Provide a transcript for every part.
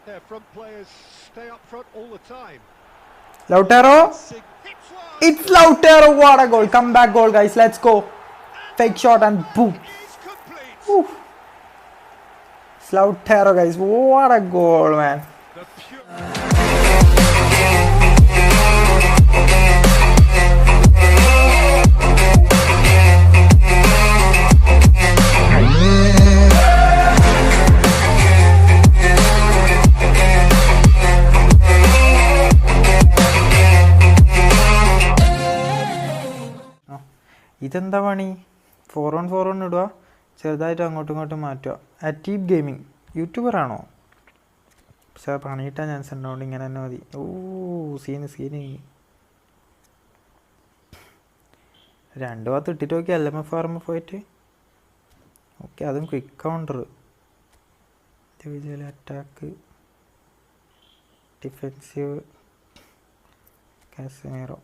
Their front players stay up front all the time. Lautaro. It's Lautaro. What a goal. Comeback goal, guys. Let's go. Fake shot and boom. Oof. It's Lautaro, guys. What a goal, man. ഇതെന്താ പണി? 4-on-4 ഇടുക, ചെറുതായിട്ട് അങ്ങോട്ടും ഇങ്ങോട്ടും മാറ്റുക. അറ്റീബ് gaming യൂട്യൂബറാണോ? പക്ഷേ പണിയിട്ടാൻ chance ഉണ്ടാവുകൊണ്ട് ഇങ്ങനെ തന്നെ മതി. ഓ സീന് 2 ഭാഗത്ത് ഇട്ടിട്ട് നോക്കി LMF RMF പോയിട്ട്. ഓക്കെ, അതും quick counter. Individual attack, defensive, Casemiro.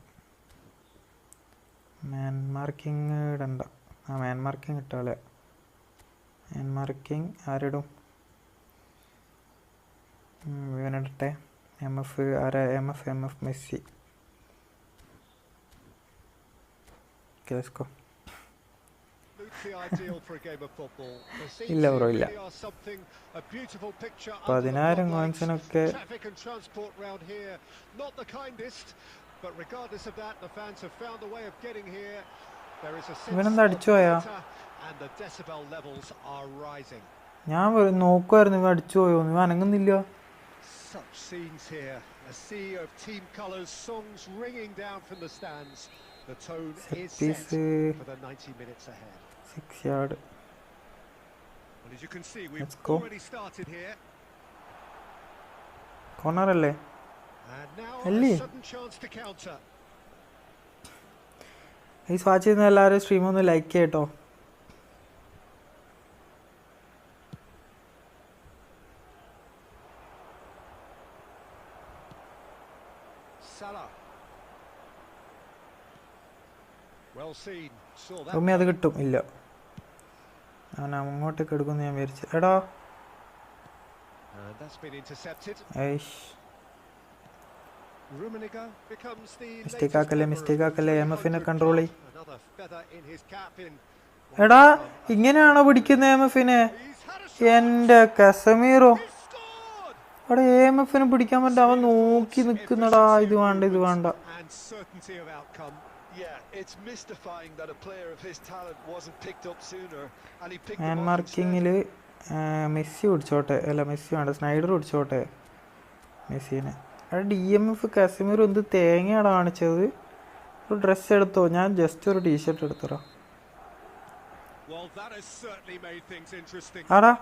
Man marking ഇടണ്ട. മാൻ മാർക്കിങ് ഇട്ടാളെ. മാൻ മാർക്കിങ് ആരിടും? ഇവനിടട്ടെ. MF ആരാ? MF Messi. കേസ്കോ ഇല്ല ബ്രോ, ഇല്ല. 10,000 കോയിൻസിനൊക്കെ. ഇവനെന്താ അടിച്ചു പോയാ? ഞാൻ നോക്കുമായിരുന്നു ഇവ അടിച്ചു പോയോ. ഇവ അനങ്ങുന്നില്ല. കോർണർ അല്ലേ? അല്ലേ? ഈ വാച്ച് ചെയ്യുന്ന എല്ലാവരും സ്ട്രീം ഒന്ന് ലൈക്ക് ചെയ്യട്ടോ. റൂമി അത് കിട്ടും. ഇല്ല, അവൻ അങ്ങോട്ടേക്ക് എടുക്കുമെന്ന് ഞാൻ വിചാരിച്ചു. എടാ മിസ്റ്റേക്ക് ആക്കല്ലേ. MFനെ കൺട്രോൾ ചെയ്. എടാ ഇങ്ങനെയാണോ പിടിക്കുന്നത് MFനെ? എൻ്റെ കസമീറോ. അവിടെ MFനെ പിടിക്കാൻ പറ്റും. അവൻ നോക്കി നിൽക്കുന്നടാ. ഇത് വേണ്ട. മാൻ മാർക്കിങ്ങില് മെസ്സി പിടിച്ചോട്ടെ. അല്ല, മെസ്സി വേണ്ട, സ്നൈഡർ പിടിച്ചോട്ടെ മെസ്സിനെ. DMF കസമീർ എന്ത് തേങ്ങയാണ് കാണിച്ചത്. ഒരു ഡ്രസ്സ് എടുത്തോ? ഞാൻ ജസ്റ്റ് ഒരു ടീഷർട്ട് എടുത്തോ. ആടാ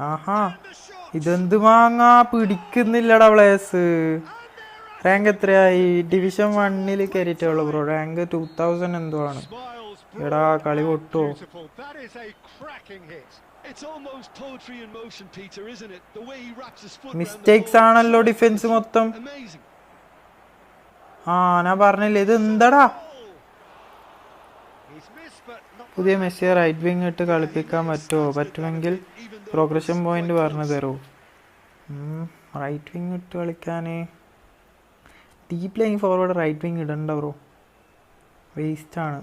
ആഹാ, ഇതെന്ത് മാങ്ങാ പിടിക്കുന്നില്ലടാ പ്ലേയേഴ്സ്. റാങ്ക് എത്രയായി? ഡിവിഷൻ 1 കയറിയിട്ടേ ഉള്ളൂ ബ്രോ. റാങ്ക് 2000 എന്തോ ആണ്. എടാ കളി പൊട്ടോ. മിസ്റ്റേക്സ് ആണല്ലോ ഡിഫൻസ് മൊത്തം. ഞാൻ പറഞ്ഞില്ലേ, ഇത് എന്താടാ? പുതിയ മെസ്സിയെ റൈറ്റ് വിങ് ഇട്ട് കളിപ്പിക്കാൻ പറ്റുമോ? പറ്റുമെങ്കിൽ പ്രോഗ്രഷൻ പോയിന്റ് പറഞ്ഞു തരൂ. റൈറ്റ് വിങ് ഇട്ട് കളിക്കാൻ deep line forward right wing ഇടണ്ട ബ്രോ, വേസ്റ്റാണ്.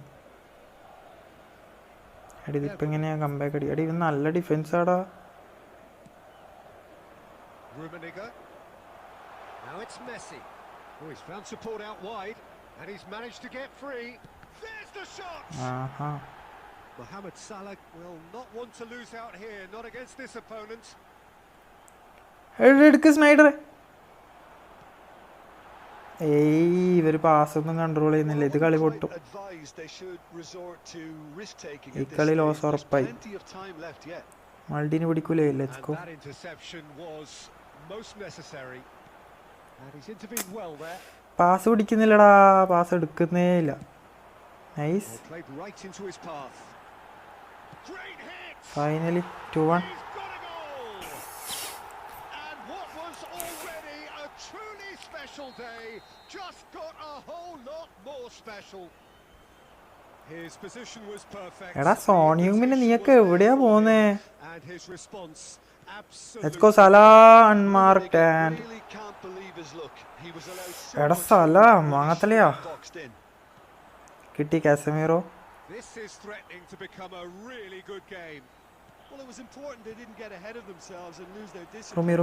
അടി ഇതിപ്പോൾ എങ്ങനെയാ കമ്പാക്ക് അടി? അടി ഇത് നല്ല ഡിഫൻസ് ആടാ. ആഹാ, Mohamed Salah will not want to lose out here, not against this opponent. എടുക്ക് സ്നൈഡർ. ഇവര് പാസ് ഒന്നും കൺട്രോൾ ചെയ്യുന്നില്ല. ഇത് കളി പൊട്ടും. ഈ കളി ലോസ് ഉറപ്പായി. മൾഡിന് പിടിക്കൂലേ? Let's go. പാസ് പിടിക്കുന്നില്ലടാ. പാസ് എടുക്കുന്നേ ഇല്ല. Nice. Finally 2-1. His position was perfect. എടാ സോൺ ഹ്യൂമിന് നീയൊക്കെ എവിടെയാ പോന്നേ? And his response Let's go Salah unmarked and എടാ സലാ മാങ്ങത്തലയാ കിട്ടി Casemiro. This is threatening to become a really good game. Well, it was important they didn't get ahead of themselves and lose their discipline.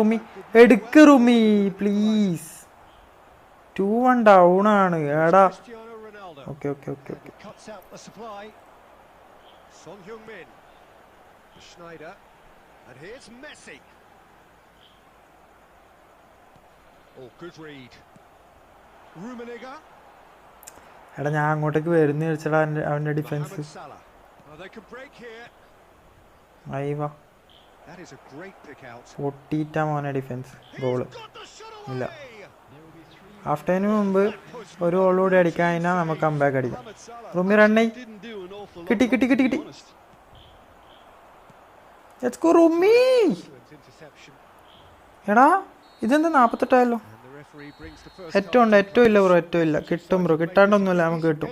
റുമി എടുക്ക് റുമി please. 2-1 down ആണ് എടാ. Okay Cuts out the supply. Son Heung-min. Schneider. And here's Messi. Oh, good read. Rummenigge. എടാ ഞാൻ അങ്ങോട്ടേക്ക് വരുന്ന വെച്ചടാ അവന്റെ defence. അയ്യോ പൊട്ടിയിട്ടാ മോനെ ഡിഫൻസ്. ഗോള് ഇല്ല. ഹാഫ് ടൈമിന് മുമ്പ് ഒരു ഗോൾ കൂടി അടിക്കാൻ കഴിഞ്ഞാൽ നമുക്ക് കംബാക്ക് അടിക്കാം. റുമി റണ്ണായി കിട്ടി. Let's go റുമി. എടാ ഇതെന്താ 48 ഏറ്റവും ഇല്ല ബ്രോ, ഏറ്റവും ഇല്ല. കിട്ടും ബ്രോ, കിട്ടാണ്ടൊന്നുമില്ല, നമുക്ക് കിട്ടും.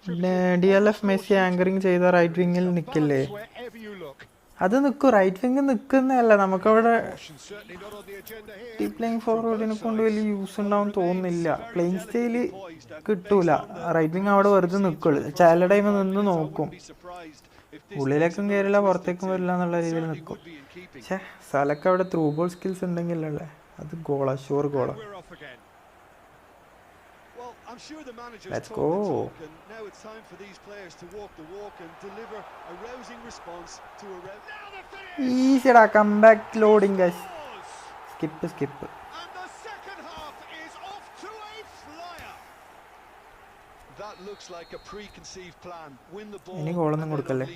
പിന്നെ DLF മെസ്സി ആങ്കറിങ് ചെയ്ത റൈറ്റ് വിങ്ങിൽ നിൽക്കില്ലേ? അത് നിൽക്കും, റൈറ്റ് വിങ് നിൽക്കുന്നതല്ല, നമുക്കവിടെ പ്ലേയിങ് ഫോർവേഡിനെ കൊണ്ട് വലിയ യൂസ് ഉണ്ടാവും തോന്നുന്നില്ല. പ്ലേയിങ് സ്റ്റൈല് കിട്ടൂല, റൈറ്റ് വിങ് അവിടെ വെറുതെ നിൽക്കുള്ളൂ. ചില ടൈം നിന്ന് നോക്കും, ഉള്ളിലേക്കും കയറില്ല പുറത്തേക്കും വരില്ല എന്നുള്ള രീതിയിൽ നിൽക്കും. പക്ഷേ സലക്ക് അവിടെ ത്രൂ ബോൾ സ്കിൽസ് ഉണ്ടെങ്കിലല്ലേ അത് ഗോളാ, ഷുവർ ഗോളാ. Let's go. ഈസിടാ കംബാക്ക് ലോഡിംഗ് ഗൈസ്. സ്കിപ്പ്. ഇനി ഗോളൊന്നും കൊടുക്കല്ലേ.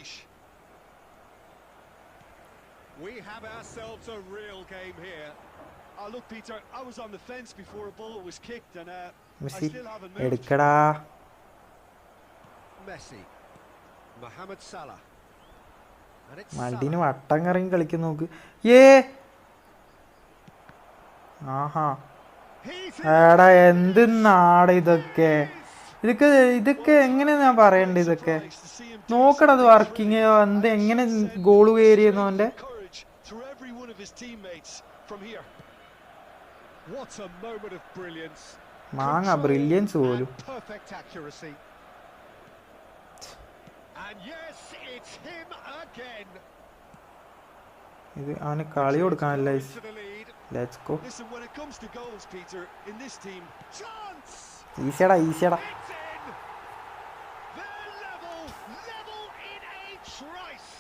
We have ourselves a real game here. Look, Peter, I was on the fence before a ball was kicked and I still haven't moved. എടുക്കടാ. Messi, Mohamed Salah. മൽഡിന് വട്ടം കറങ്ങി കളിക്കുന്നു നോക്ക്. ആഹാ എടാ എന്ത് നാട് ഇതൊക്കെ. ഇതൊക്കെ എങ്ങനെ ഞാൻ പറയണ്ടേ? ഇതൊക്കെ നോക്കടാ, അത് വർക്കിങ് എന്ത് എങ്ങനെ ഗോള് കയറിയെന്നോ അവന്റെ. What a moment of brilliance. മാങ്ങ ബ്രില്യൻസ് പോലും. Perfect accuracy. And yes, it's him again. ഇത് അവന് കളി കൊടുക്കാനല്ല. Let's go. Listen, when it comes to goals, Peter, in this team, chance. ഈസിയടാ. They're level in a trice.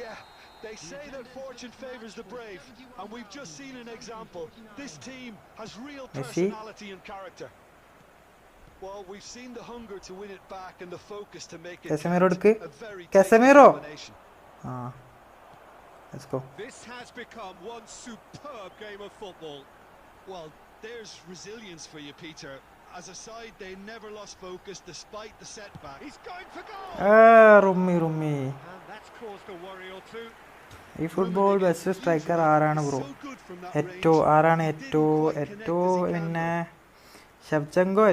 Yeah. They say that fortune favors the brave, and we've just seen an example. This team has real personality and character. Well, we've seen the hunger to win it back and the focus to make it a very Casemiro. Let's go. This has become one superb game of football. Well, there's resilience for you, Peter. As a side, they never lost focus despite the setback. He's going for goal. Rummi. And that's caused a worry or two. ഈ football best striker ആരാണ് bro? ആരാണ് Eto'o പിന്നെ Shevchenko,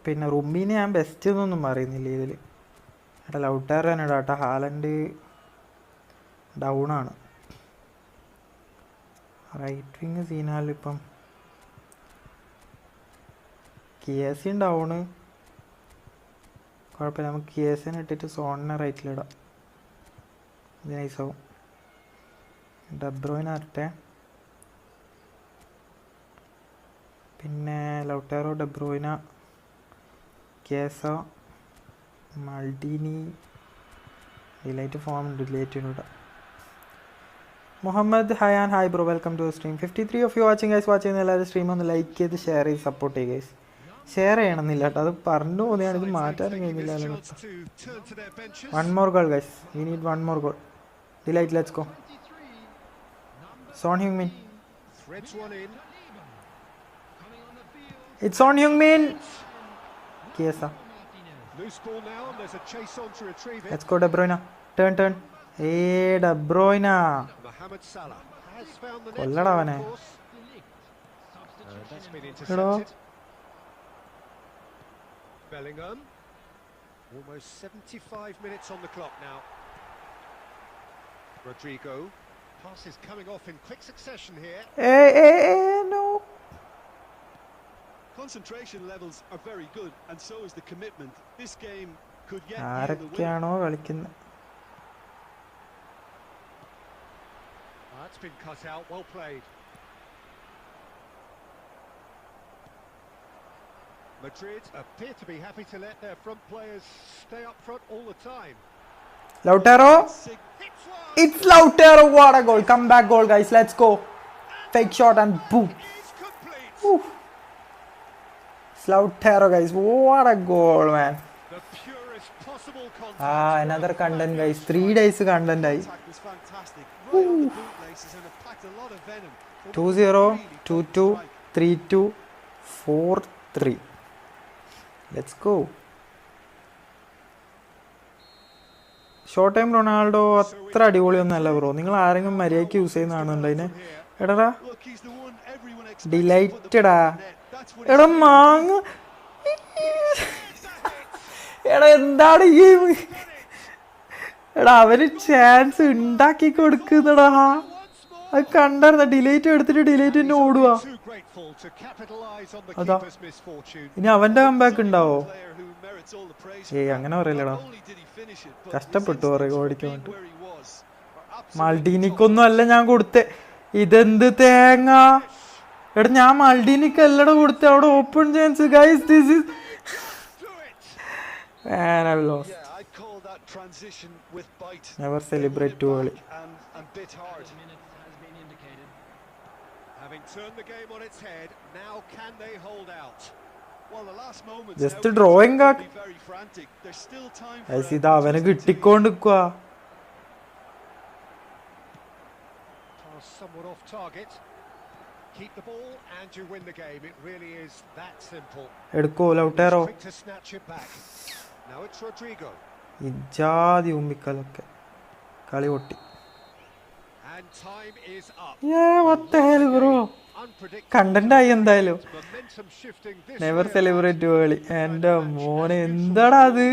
പിന്നെ റുമ്മിനെ ഞാൻ best എന്നൊന്നും പറയുന്നില്ല ഇതിൽ. എടാ ലൗട്ടാർ തന്നെ ഇടാട്ടോ. ഹാലൻഡ് ഡൗൺ ആണ്. റൈറ്റ് വിങ് സീനാലും ഇപ്പം കിയസിൻ ഡൗണ്. കുഴപ്പമില്ല, നമുക്ക് കിയസിനെ ഇട്ടിട്ട് സോണിനെ റൈറ്റിലിടാം. ഇത് നൈസാവും. ഡബ്രോയിൻ ആരട്ടെ, പിന്നെ ലൗട്ടാറോ, ഡബ്രോയിന, കേസ, മൾഡീനി. ഡിലൈറ്റ് ഫോം ഉണ്ട്, ഡിലൈറ്റിനൂടെ. Muhammad Hayan, hi bro, welcome to stream. 53 of you watching guys. Watch ചെയ്യുന്ന എല്ലാവരും സ്ട്രീം ഒന്ന് ലൈക്ക് ചെയ്ത് ഷെയർ ചെയ്ത് സപ്പോർട്ട് ചെയ്യുക ഗൈസ്. ഷെയർ ചെയ്യണമെന്നില്ല കേട്ടോ, അത് പറഞ്ഞു പോകുന്നതാണ്, ഇത് മാറ്റാൻ കഴിയുന്നില്ല. 1 more goal guys, we need 1 more goal. Delight, let's go. Son Heung-min. It's Son Heung-min. Kiesa. Let's go De Bruyne. Turn. Hey De Bruyne. Mohamed Salah has found the net. കൊല്ലടാ അവനെ. That's been intercepted. Bellingham. Almost 75 minutes on the clock now. Rodrigo. Pass is coming off in quick succession here. No. Concentration levels are very good, and so is the commitment. This game could yet yield a win. ആരൊക്കെയാണോ കളിക്കുന്നത്? That's been cut out. Well played. Madrid appear to be happy to let their front players stay up front all the time. Lautaro. It's Lautaro. What a goal. Comeback goal, guys. Let's go. Fake shot and boom. It's Lautaro, guys. What a goal, man. The purest possible contact. Another content, guys. 3 days content. 2-0, 2-2, 3-2, 4-3. Let's go. Short time Ronaldo അത്ര അടിപൊളിയൊന്നുമല്ല bro. നിങ്ങൾ ആരെങ്കിലും മര്യാദയ്ക്ക് use ചെയ്യുന്നതാണെന്നുണ്ട് അതിന്. എടാ ഡിലൈറ്റഡാ. എടാ മാങ്ങ. എടാ എന്താണ് ഈ എടാ അവന് ചാൻസ് ഉണ്ടാക്കി കൊടുക്കുന്നടാ. അത് കണ്ടായിരുന്ന ഡിലേറ്റ് എടുത്തിട്ട് ഡിലേറ്റ് തന്നെ ഓടുക. അതാ ഇനി അവന്റെ കംബാക്ക് ഉണ്ടാവോ? അങ്ങനെ പറയില്ലടാ. കഷ്ടപ്പെട്ടു പറയും ഓടിക്കാൻ വേണ്ടി. മൾഡീനിക്കൊന്നും അല്ല ഞാൻ കൊടുത്തേ. ഇതെന്ത് തേങ്ങ. എടാ ഞാൻ മൾഡീനിക്കല്ലട കൊടുത്തേ. അവിടെ open chance guys. This is never celebrate too early. Just drawing ഇത് അവന് കിട്ടിക്കൊണ്ടിരിക്കുക. എടുക്കോ ലൗട്ടാരോ. ഇജാതി ഉമ്മിക്കലൊക്കെ കളി പൊട്ടി. കണ്ടന്റ് ആയി എന്തായാലും. നെവർ സെലിബ്രേറ്റ് വേളി. എന്റെ മോനെ എന്താടാ അത്.